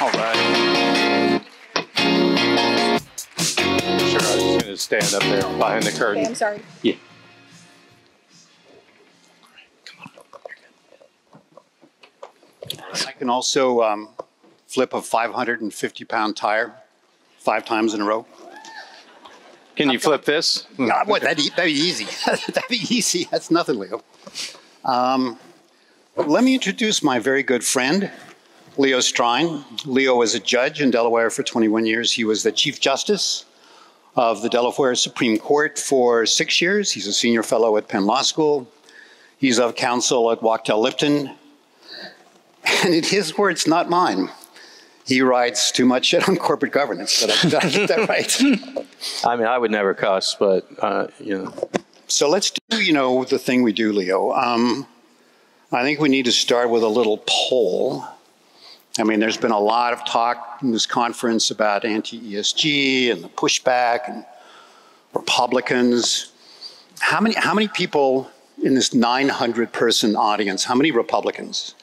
All right. Sure, I was just going to stand up there behind the curtain. Okay, I'm sorry. Yeah. I can also flip a 550-pound tire 5 times in a row. Can you flip this? What? That'd be easy. That'd be easy. That's nothing, Leo. Let me introduce my very good friend, Leo Strine. Leo was a judge in Delaware for 21 years. He was the Chief Justice of the Delaware Supreme Court for 6 years. He's a senior fellow at Penn Law School. He's of counsel at Wachtell, Lipton. And in his words, not mine, he writes too much shit on corporate governance. Did I get that right? I mean, I would never cuss, but, you know. So let's do, the thing we do, Leo. I think we need to start with a little poll. I mean, there's been a lot of talk in this conference about anti-ESG and the pushback and Republicans. How many people in this 900-person audience, how many Republicans?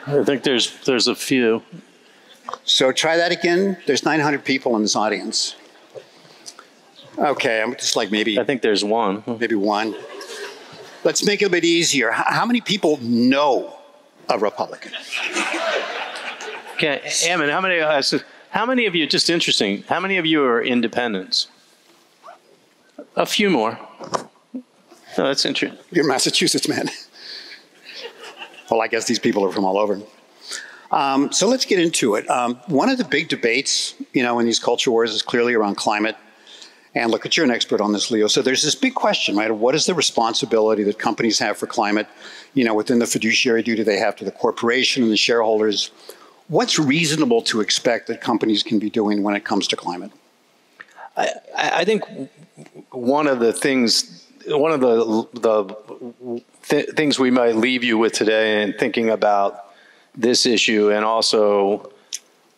I think there's a few. So try that again. There's 900 people in this audience. Okay, I'm just like maybe. I think there's one. Maybe one. Let's make it a bit easier. How many people know a Republican? Okay, Ammon, how many of you, just interesting, how many of you are independents? A few more. No, that's interesting. You're Massachusetts, man. Well, I guess these people are from all over. So let's get into it. One of the big debates, in these culture wars is clearly around climate. And look, you're an expert on this, Leo. So there's this big question, right? Of what is the responsibility that companies have for climate, within the fiduciary duty they have to the corporation and the shareholders? What's reasonable to expect that companies can be doing when it comes to climate? I think one of the things we might leave you with today in thinking about this issue, and also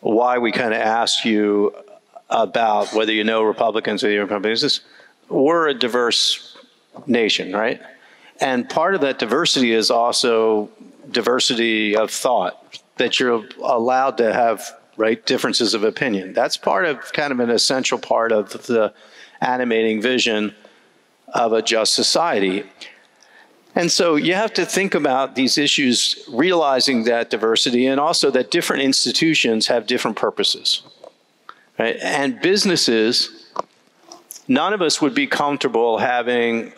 why we kind of asked you about whether you know Republicans or your companies, is we're a diverse nation, right? And part of that diversity is also diversity of thought, that you're allowed to have, right, differences of opinion. That's part of kind of an essential part of the animating vision of a just society. And so you have to think about these issues, realizing that diversity, and also that different institutions have different purposes. Right? And businesses, none of us would be comfortable having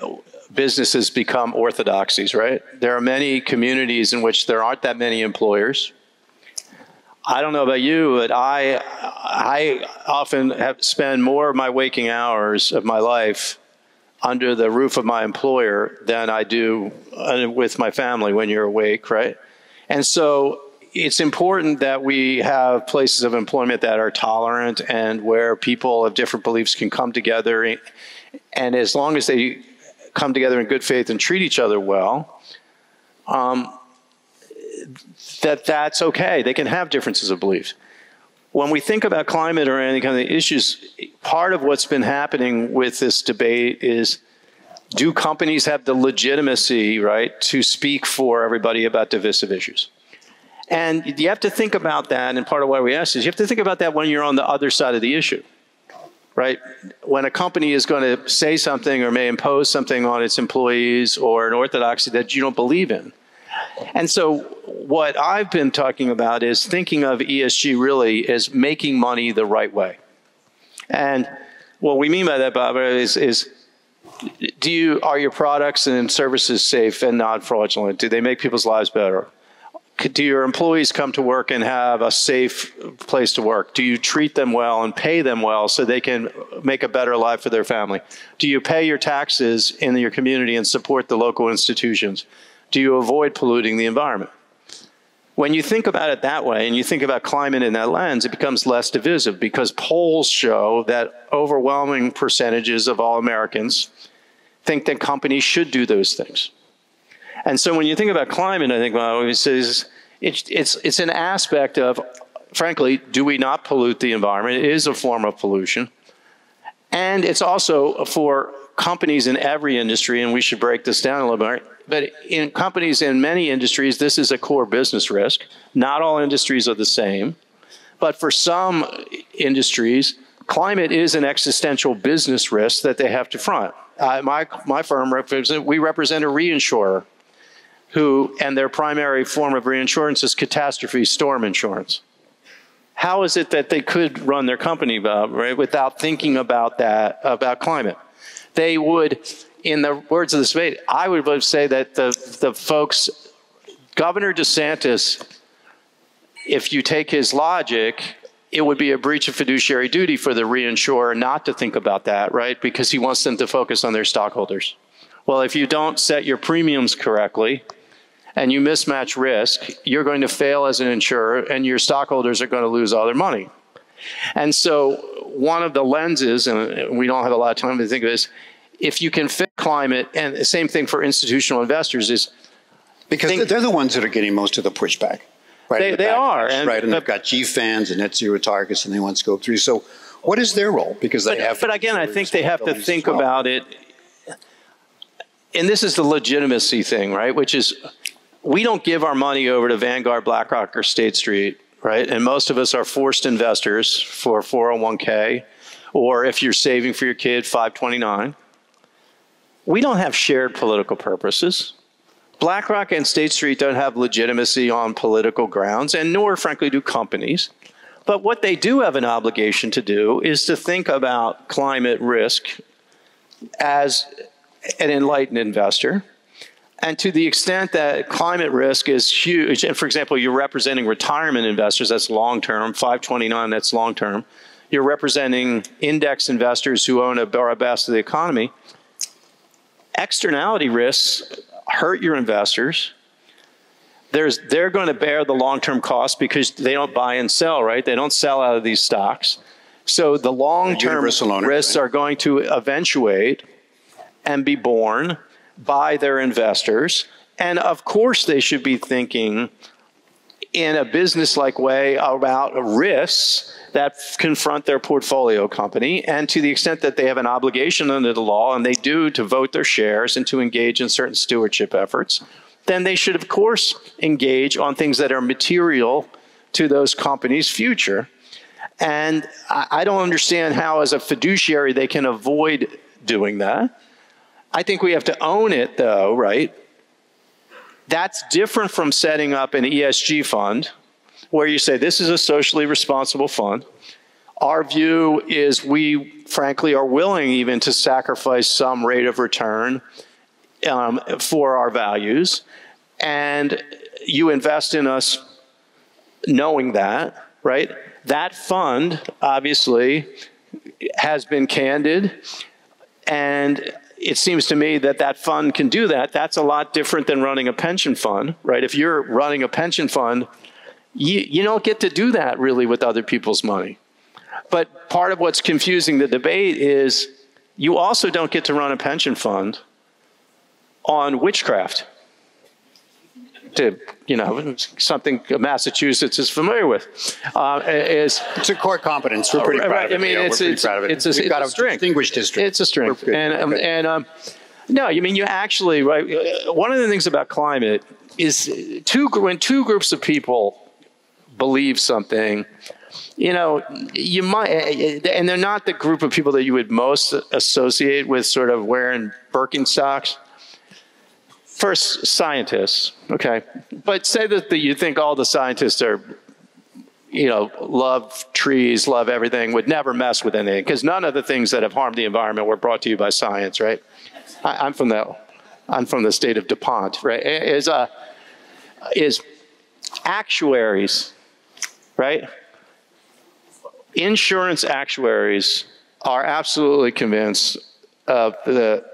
businesses become orthodoxies, right? There are many communities in which there aren't that many employers. I don't know about you, but I often spend more of my waking hours of my life under the roof of my employer than I do with my family when you're awake, right? And so it's important that we have places of employment that are tolerant and where people of different beliefs can come together. And as long as they come together in good faith and treat each other well, that's okay. They can have differences of beliefs. When we think about climate or any kind of issues, part of what's been happening with this debate is, do companies have the legitimacy, right, to speak for everybody about divisive issues? And you have to think about that, and part of why we asked is you have to think about that when you're on the other side of the issue, right? When a company is going to say something or may impose something on its employees or an orthodoxy that you don't believe in. And so what I've been talking about is thinking of ESG really as making money the right way. And what we mean by that, Bob, is are your products and services safe and not fraudulent? Do they make people's lives better? Do your employees come to work and have a safe place to work? Do you treat them well and pay them well so they can make a better life for their family? Do you pay your taxes in your community and support the local institutions? Do you avoid polluting the environment? When you think about it that way, and you think about climate in that lens, it becomes less divisive, because polls show that overwhelming percentages of all Americans think that companies should do those things. And so when you think about climate, I think, well, it's an aspect of, frankly, do we not pollute the environment? It is a form of pollution. And it's also for companies in every industry, and we should break this down a little bit, but in companies in many industries, this is a core business risk. Not all industries are the same, but for some industries, climate is an existential business risk that they have to front. My firm, we represent a reinsurer and their primary form of reinsurance is catastrophe storm insurance. How is it that they could run their company without thinking about that, about climate? They would, in the words of the debate, I would say that the folks, Governor DeSantis, if you take his logic, it would be a breach of fiduciary duty for the reinsurer not to think about that, right? Because he wants them to focus on their stockholders. Well, if you don't set your premiums correctly and you mismatch risk, you're going to fail as an insurer and your stockholders are going to lose all their money. And so one of the lenses, and we don't have a lot of time to think of this, if you can fit climate, and the same thing for institutional investors is... Because they're the ones that are getting most of the pushback. Right, they are. And they've got GFANs and net zero targets and they want scope 3. So what is their role? Because they have... But again, I think they have to think about it. And this is the legitimacy thing, right? Which is, we don't give our money over to Vanguard, BlackRock, or State Street, right? And most of us are forced investors for 401k, or if you're saving for your kid, 529. We don't have shared political purposes. BlackRock and State Street don't have legitimacy on political grounds, and nor, frankly, do companies. But what they do have an obligation to do is to think about climate risk as an enlightened investor. And to the extent that climate risk is huge, and for example, you're representing retirement investors, that's long-term, 529, that's long-term. You're representing index investors who own a basket of the economy. Externality risks hurt your investors. They're going to bear the long-term cost because they don't buy and sell, right? They don't sell out of these stocks. So the long-term risks are going to eventuate and be borne by their investors. And of course, they should be thinking in a business-like way about risks that confront their portfolio company, and to the extent that they have an obligation under the law, and they do, to vote their shares and to engage in certain stewardship efforts, then they should, of course, engage on things that are material to those companies' future. And I don't understand how, as a fiduciary, they can avoid doing that. I think we have to own it, though, right? That's different from setting up an ESG fund, where you say, this is a socially responsible fund. Our view is we, frankly, are willing even to sacrifice some rate of return for our values. And you invest in us knowing that, right? That fund, obviously, has been candid. And it seems to me that that fund can do that. That's a lot different than running a pension fund, right? If you're running a pension fund, you don't get to do that really with other people's money. But part of what's confusing the debate is you also don't get to run a pension fund on witchcraft. Something Massachusetts is familiar with. It's a core competence. We're pretty proud of it. I mean, it's a strength. Distinguished district. It's a strength. No, I mean, you actually, right, one of the things about climate is when two groups of people believe something, you might, and they're not the group of people that you would most associate with sort of wearing Birkenstocks. First, scientists, okay? But say that you think all the scientists are, love trees, love everything, would never mess with anything, because none of the things that have harmed the environment were brought to you by science, right? I'm from the state of DuPont, right? Is actuaries, right? Insurance actuaries are absolutely convinced of the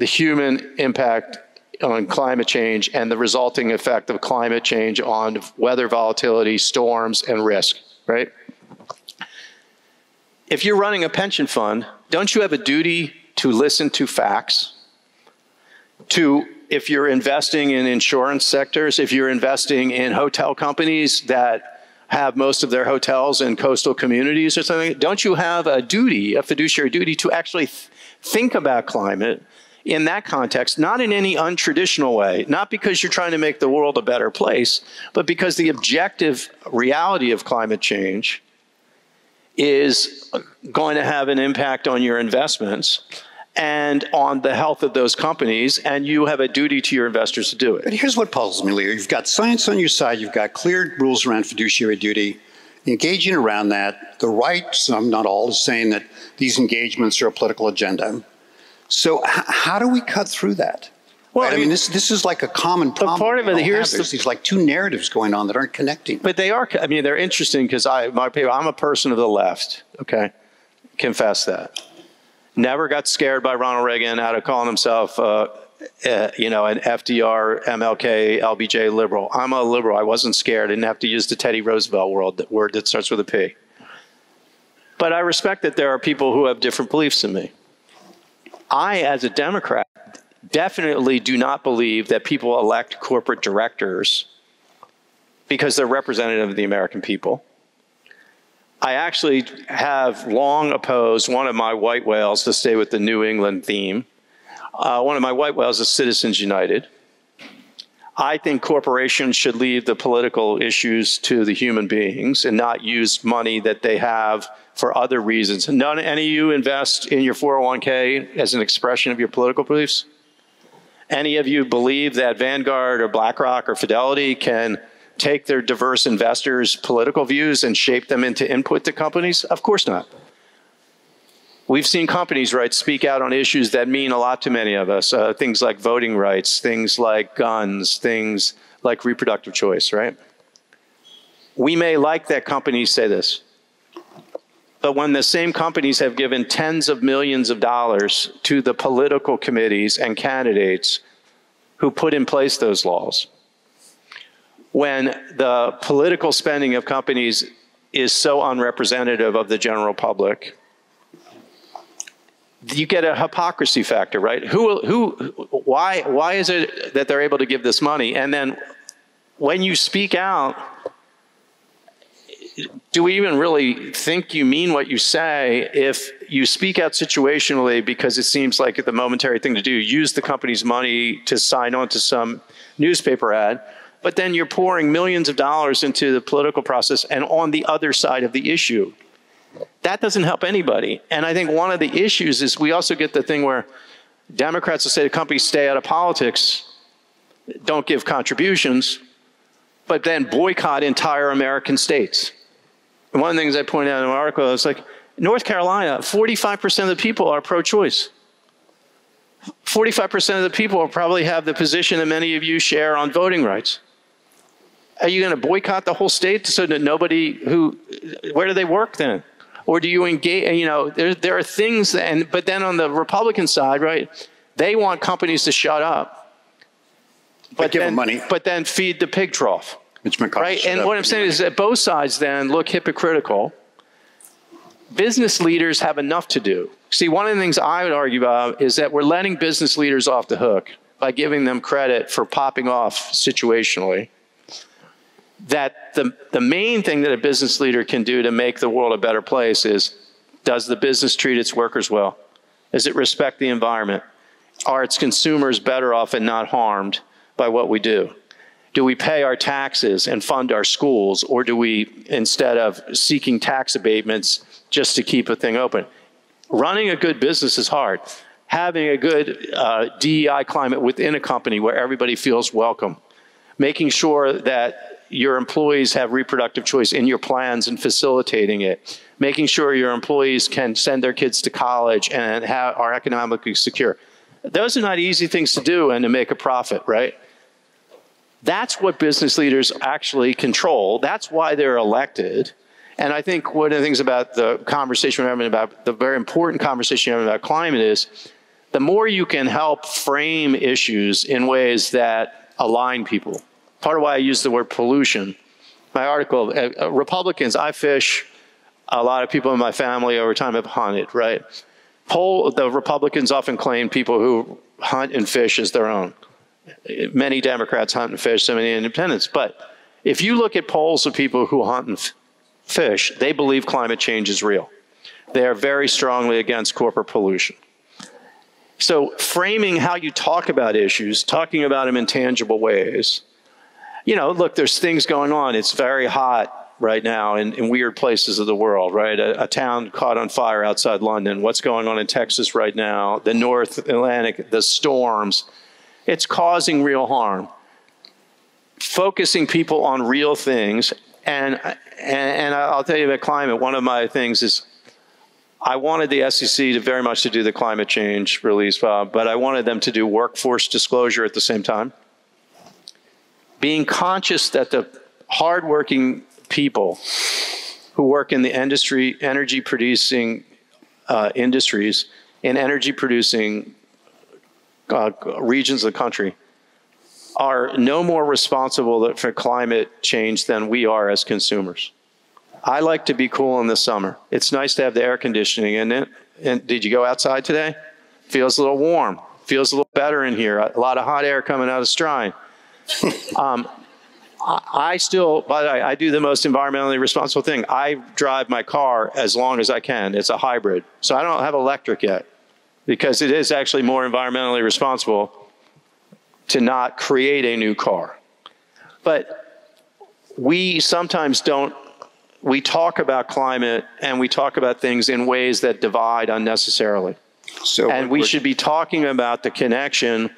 human impact on climate change and the resulting effect of climate change on weather volatility, storms, and risk, right? If you're running a pension fund, don't you have a duty to listen to facts? If you're investing in insurance sectors, if you're investing in hotel companies that have most of their hotels in coastal communities or something, don't you have a duty, a fiduciary duty, to actually think about climate in that context, not in any untraditional way, not because you're trying to make the world a better place, but because the objective reality of climate change is going to have an impact on your investments and on the health of those companies, and you have a duty to your investors to do it. But here's what puzzles me, Leo. You've got science on your side, you've got clear rules around fiduciary duty, engaging around that. The right, some, not all, is saying that these engagements are a political agenda. So how do we cut through that? Well, right? I mean, this is like a common problem. But part of it, there's these like two narratives going on that aren't connecting. But they are, I mean, they're interesting because I'm a person of the left, okay? Confess that. Never got scared by Ronald Reagan out of calling himself, an FDR, MLK, LBJ liberal. I'm a liberal. I wasn't scared. I didn't have to use the Teddy Roosevelt word that starts with a P. But I respect that there are people who have different beliefs than me. I, as a Democrat, definitely do not believe that people elect corporate directors because they're representative of the American people. I actually have long opposed one of my white whales, to stay with the New England theme. One of my white whales is Citizens United. I think corporations should leave the political issues to the human beings and not use money that they have for other reasons. Any of you invest in your 401k as an expression of your political beliefs? Any of you believe that Vanguard or BlackRock or Fidelity can take their diverse investors' political views and shape them into input to companies? Of course not. We've seen companies, right, speak out on issues that mean a lot to many of us, things like voting rights, things like guns, things like reproductive choice, right? We may like that companies say this, but when the same companies have given tens of millions of dollars to the political committees and candidates who put in place those laws, when the political spending of companies is so unrepresentative of the general public, you get a hypocrisy factor, right? Why is it that they're able to give this money? And then when you speak out, do we even really think you mean what you say if you speak out situationally because it seems like the momentary thing to do, use the company's money to sign on to some newspaper ad, but then you're pouring millions of dollars into the political process and on the other side of the issue? That doesn't help anybody. And I think one of the issues is we also get the thing where Democrats will say to companies, stay out of politics, don't give contributions, but then boycott entire American states. And one of the things I pointed out in an article is like, North Carolina, 45% of the people are pro-choice. 45% of the people probably have the position that many of you share on voting rights. Are you going to boycott the whole state so that where do they work then? Or do you engage, there are things, but then on the Republican side, right, they want companies to shut up. But give them money. But then feed the pig trough. Right? And what I'm saying is that both sides then look hypocritical. Business leaders have enough to do. See, one of the things I would argue about is that we're letting business leaders off the hook by giving them credit for popping off situationally. That the main thing that a business leader can do to make the world a better place is, does the business treat its workers well? Does it respect the environment? Are its consumers better off and not harmed by what we do? Do we pay our taxes and fund our schools, or do we, instead of seeking tax abatements just to keep a thing open? Running a good business is hard. Having a good DEI climate within a company where everybody feels welcome. Making sure that your employees have reproductive choice in your plans and facilitating it. Making sure your employees can send their kids to college and are economically secure. Those are not easy things to do and to make a profit, right? That's what business leaders actually control. That's why they're elected. And I think one of the things about the conversation we're having about, the very important conversation we're having about climate is, the more you can help frame issues in ways that align people. Part of why I use the word pollution. My article, Republicans, I fish, a lot of people in my family over time have hunted, right? The Republicans often claim people who hunt and fish as their own. Many Democrats hunt and fish, so many independents. But if you look at polls of people who hunt and fish, they believe climate change is real. They are very strongly against corporate pollution. So framing how you talk about issues, talking about them in tangible ways. You know, look, there's things going on. It's very hot right now in weird places of the world, right? A town caught on fire outside London. What's going on in Texas right now? The North Atlantic, the storms. It's causing real harm. Focusing people on real things. And I'll tell you about climate. One of my things is I wanted the SEC to very much to do the climate change release, but I wanted them to do workforce disclosure at the same time. Being conscious that the hardworking people who work in the industry, energy producing industries, in energy producing regions of the country are no more responsible for climate change than we are as consumers. I like to be cool in the summer. It's nice to have the air conditioning in it. And did you go outside today? Feels a little warm. Feels a little better in here. A lot of hot air coming out of Strine. I still, by the way, I do the most environmentally responsible thing. I drive my car as long as I can. It's a hybrid. So I don't have electric yet because it is actually more environmentally responsible to not create a new car. But we sometimes don't. We talk about climate and we talk about things in ways that divide unnecessarily. And we should be talking about the connection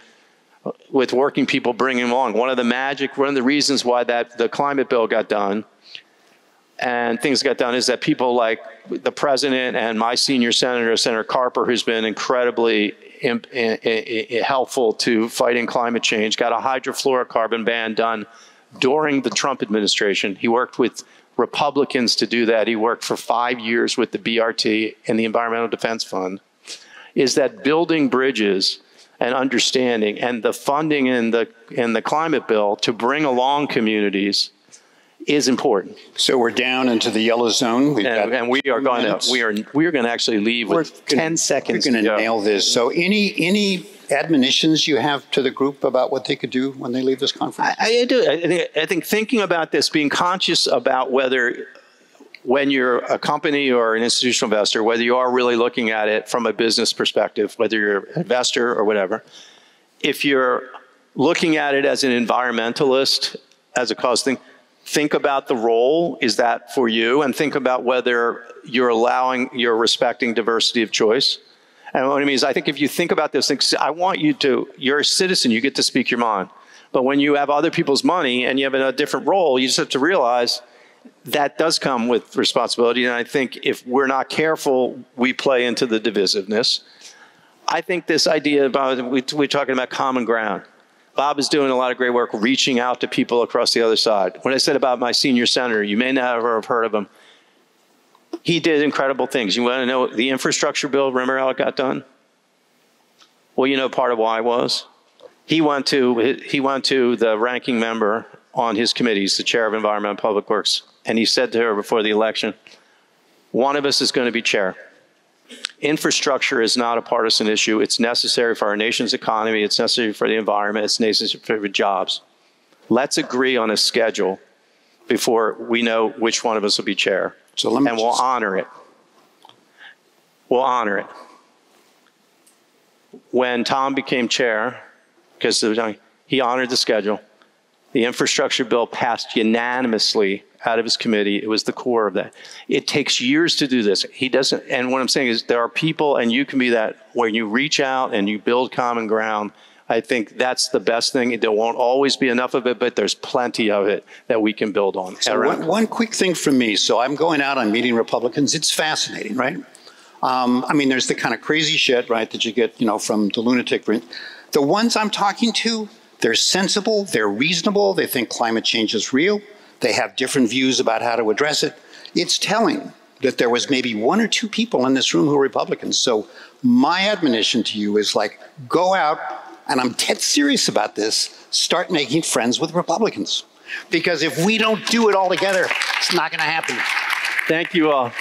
with working people bringing along. One of the reasons why the climate bill got done and things got done is that people like the president and my senior senator, Senator Carper, who's been incredibly helpful to fighting climate change, got a hydrofluorocarbon ban done during the Trump administration. He worked with Republicans to do that. He worked for 5 years with the BRT and the Environmental Defense Fund. Is that building bridges and understanding and the funding in the climate bill to bring along communities is important. So we're down into the yellow zone. And we are going to actually leave with 10 seconds. We're going to nail this. So any admonitions you have to the group about what they could do when they leave this conference? I do. I think thinking about this, being conscious about whether, when you're a company or an institutional investor, whether you are really looking at it from a business perspective, whether you're an investor or whatever, if you're looking at it as an environmentalist, as a cause thing, think about the role, is that for you? And think about whether you're respecting diversity of choice. And what I mean is, I think if you think about this, you're a citizen, you get to speak your mind. But when you have other people's money and you have a different role, you just have to realize that does come with responsibility. And I think if we're not careful, we play into the divisiveness. I think this idea about, we're talking about common ground. Bob is doing a lot of great work reaching out to people across the other side. When I said about my senior senator, you may never have heard of him. He did incredible things. You want to know the infrastructure bill, remember how it got done? Well, you know part of why it was? He went to the ranking member on his committees, the chair of Environment and Public Works, and he said to her before the election, one of us is going to be chair. Infrastructure is not a partisan issue. It's necessary for our nation's economy. It's necessary for the environment. It's necessary for jobs. Let's agree on a schedule before we know which one of us will be chair. And we'll honor it. We'll honor it. When Tom became chair, because he honored the schedule, the infrastructure bill passed unanimously out of his committee. It was the core of that. It takes years to do this. He doesn't, and what I'm saying is there are people, and you can be that, where you reach out and you build common ground. I think that's the best thing. There won't always be enough of it, but there's plenty of it that we can build on. So one quick thing from me. So I'm going out on meeting Republicans. It's fascinating, right? I mean, there's the kind of crazy shit, right, that you get, from the lunatic. The ones I'm talking to, they're sensible, they're reasonable, they think climate change is real, they have different views about how to address it. It's telling that there was maybe one or two people in this room who are Republicans. So my admonition to you is go out, and I'm dead serious about this, start making friends with Republicans. Because if we don't do it all together, it's not going to happen. Thank you all.